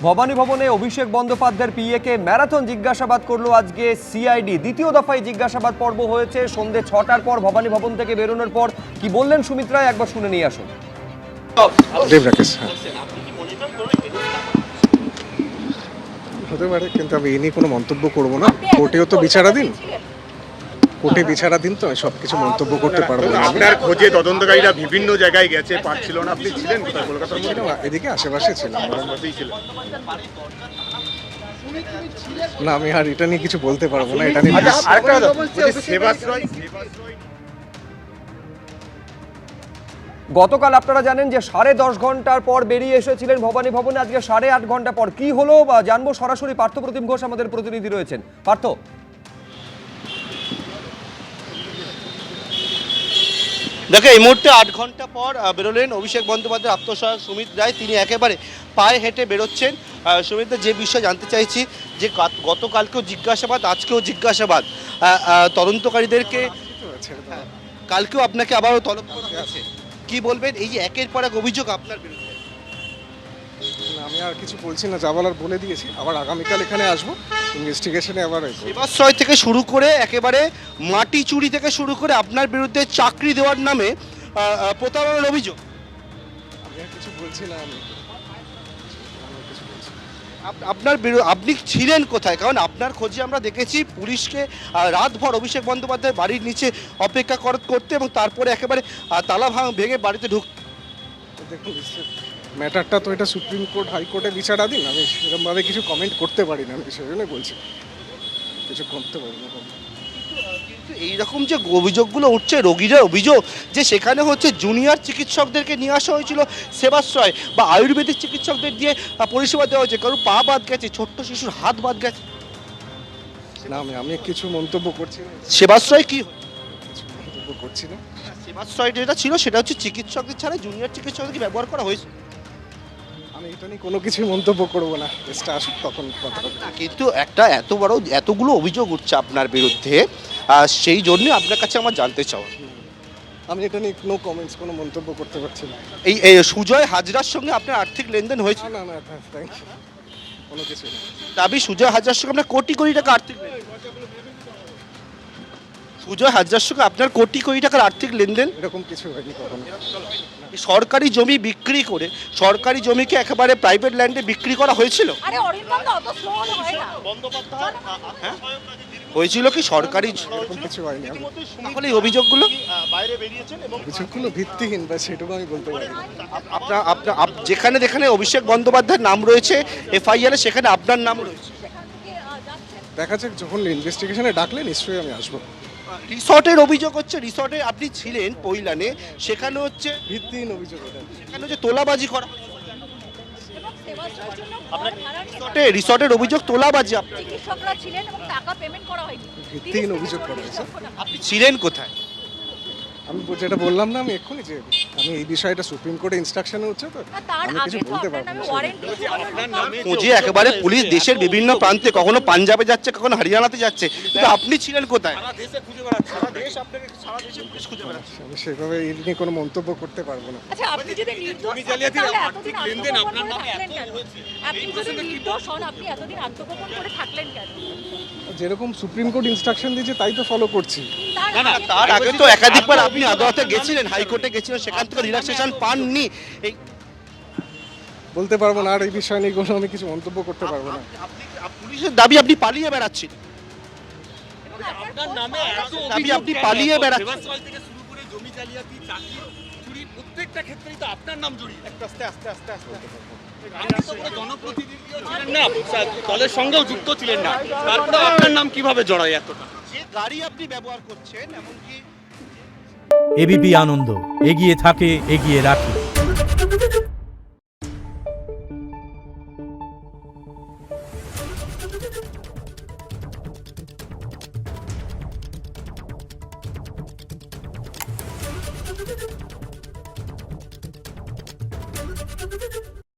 ভবানী ভবনে অভিষেক বন্দ্যোপাধ্যায়ের পিএকে ম্যারাথন জিজ্ঞাসাবাদ করলো আজকে সিআইডি। দ্বিতীয় দফায় জিজ্ঞাসাবাদ পর্ব হয়েছে সন্ধ্যে 6টার পর। ভবানী ভবন থেকে বেরোনোর পর কি বললেন সুমিত রায় একবার শুনে নিয়ে আসুন। হতে পারে, কিন্তু আমি এ নিয়ে কোনো মন্তব্য করবো না। কোর্টেও তো বিচারাধীন, কোর্টে বিচারাধীন, তো সবকিছু মন্তব্য করতে পারবো না। আপনার খোঁজে তদন্তকারীরা বিভিন্ন জায়গায় গেছে, পাচ্ছিল না, আপনি ছিলেন কোথায়? কলকাতার মধ্যে ছিলাম, এদিকে আশেপাশে ছিলাম। আশেপাশেই ছিলেন। না, আমি আর এটা নিয়ে কিছু বলতে পারবো না। এটা নিয়ে আচ্ছা, আরেকটা কথা, বলছি সেবাশ্রয় গতকাল আপনারা জানেন যে 10.5 ঘন্টার পর বেরিয়ে এসেছিলেন ভবানী ভবনে। আজকে 8.5 ঘন্টা পর কি হলো বা জানবো সরাসরি। পার্থপ্রতিম ঘোষ আমাদের প্রতিনিধি রয়েছেন। পার্থ, দেখো, এই মুহূর্তে 8 ঘন্টা পর বেরোলেন অভিষেক বন্দ্যোপাধ্যায়ের আত্মসহায়ক সুমিত রায়। তিনি একেবারে পায়ে হেঁটে বেরোচ্ছেন। সুমিত, যে বিষয় জানতে চাইছি যে গতকালকেও জিজ্ঞাসাবাদ, আজকেও জিজ্ঞাসাবাদ, তদন্তকারীদেরকে কালকেও আপনাকে আবারও তলব করা হয়েছে। কি বলবেন এই যে একের পর এক অভিযোগ আপনার বিরুদ্ধে? না, আমি আর কিছু বলছি না, যা বলার বলে দিয়েছি। আবার আগামীকাল এখানে আসবো, ইনভেস্টিগেশনে আবার সেবাশ্রয় থেকে শুরু করে একেবারে মাটি চুরি থেকে শুরু করে আপনার বিরুদ্ধে চাকরি দেওয়ার নামে প্রতারণার অভিযোগ। আমি আর কিছু বলছি না। আপনি ছিলেন কোথায়? কারণ আপনার খোঁজে আমরা দেখেছি পুলিশকে রাতভর অভিষেক বন্দ্যোপাধ্যায়ের বাড়ির নিচে অপেক্ষা করতে এবং তারপরে একেবারে তালা ভেঙে বাড়িতে ঢুকতে। দেখুন, ম্যাটারটা তো এটা সুপ্রিম কোর্ট হাইকোর্টে বিচারাধীন। আমি সেরকমভাবে কিছু কমেন্ট করতে পারি না। আমি সেই জন্য বলছি কিছু করতে পারি না। কিন্তু এইরকম যে অভিযোগগুলো উঠছে, রোগীরা অভিযোগ যে সেখানে হচ্ছে জুনিয়র চিকিৎসকদেরকে নিয়ে আসা হয়েছিল সেবাশ্রয় বা আয়ুর্বেদিক চিকিৎসকদের দিয়ে পরিষেবা দেওয়া হয়েছে। কারণ পা বাদ গেছে, ছোট্ট শিশুর হাত বাদ গেছে। না, আমি কিছু মন্তব্য করছি না। সেবাশ্রয় কি কিছু মন্তব্য করছি না। সেবাশ্রয় যেটা ছিল সেটা হচ্ছে চিকিৎসকদের ছাড়া জুনিয়র চিকিৎসকদেরকে ব্যবহার করা হয়েছে। আমি এটা নিয়ে কোনো কিছু মন্তব্য করবো না। চেষ্টা আসুক তখন কথা হবে। কিন্তু এতগুলো অভিযোগ উঠছে আপনার বিরুদ্ধে, সেই জন্য আপনার কাছে আমার জানতে চাওয়া। আমি এটা নিয়ে নো কমেন্টস, কোনো মন্তব্য করতে পারছি না। এই সুজয় হাজরার সঙ্গে আপনার আর্থিক লেনদেন হয়েছে? না, থ্যাংক ইউ, কোনো কিছু না। দাবি সুজয় হাজরার সঙ্গে আপনার কোটি কোটি টাকা আর্থিক লেনদেন। সুজয় হাজরার সঙ্গে আপনার কোটি কোটি টাকার আর্থিক লেনদেন? এরকম কিছু হয়নি কখনো। সরকারি জমি বিক্রি করে, সরকারি জমিকে একেবারে প্রাইভেট ল্যান্ডে বিক্রি করা হয়েছিল। হয়েছিল কি সরকারি? এরকম কিছু হয়নি। তাহলে এই অভিযোগগুলো অভিযোগগুলো ভিত্তিহীন, বা সেটুকু আমি বলতে পারি না। আপনার যেখানে যেখানে অভিষেক বন্দ্যোপাধ্যায়ের নাম রয়েছে এফআইআর, সেখানে আপনার নাম রয়েছে। দেখা যাক, যখন ইনভেস্টিগেশনে ডাকলে নিশ্চয়ই আমি আসবো। রিসর্টের অভিযোগ হচ্ছে, রিসর্টে আপনি ছিলেন পৈলানে, সেখানে হচ্ছে ভিত্তিহীন অভিযোগ এটা। সেখানে হচ্ছে তোলাবাজি করা। রিসর্টের অভিযোগ তোলাবাজি। ভিত্তিহীন অভিযোগ করা হয়েছে। আপনি ছিলেন কোথায়? আমি যেটা বললাম না আমি এক্ষুনি, যে আমি এই বিষয়টা সুপ্রিম কোর্টে ইনস্ট্রাকশনে হচ্ছে, তো আমি কিছু বলতে পারবো না। খোঁজে একেবারে পুলিশ দেশের বিভিন্ন প্রান্তে, কখনো পাঞ্জাবে যাচ্ছে, কখনো হরিয়ানাতে যাচ্ছে, কিন্তু আপনি ছিলেন কোথায়? আমি সেভাবে এই নিয়ে কোনো মন্তব্য করতে পারবো না। যেরকম সুপ্রিম কোর্ট ইনস্ট্রাকশন দিয়েছে তাই তো ফলো করছি। তার আগে তো একাধিকবার আপনি আদালতে গেছিলেন, হাইকোর্টে গেছিলেন, সেখান থেকে রিল্যাক্সেশন পাননি। এই বলতে পারবো না, আর এই বিষয় নিয়ে কোনো আমি কিছু মন্তব্য করতে পারবো না। পুলিশের দাবি আপনি পালিয়ে বেড়াচ্ছেন। দাবি আপনি পালিয়ে বেড়াচ্ছেন। জমি জালিয়াতি, চাকরি চুরি, প্রত্যেকটা ক্ষেত্রেই তো আপনার নাম জড়িয়ে। আস্তে জনপ্রতিনিধিও ছিলেন না, দলের সঙ্গেও যুক্ত ছিলেন না, তারপরে আপনার নাম কিভাবে জড়ায় এতটা? যে গাড়ি আপনি ব্যবহার করছেন, এমনকি এবিপি আনন্দ এগিয়ে থাকে, এগিয়ে রাখে।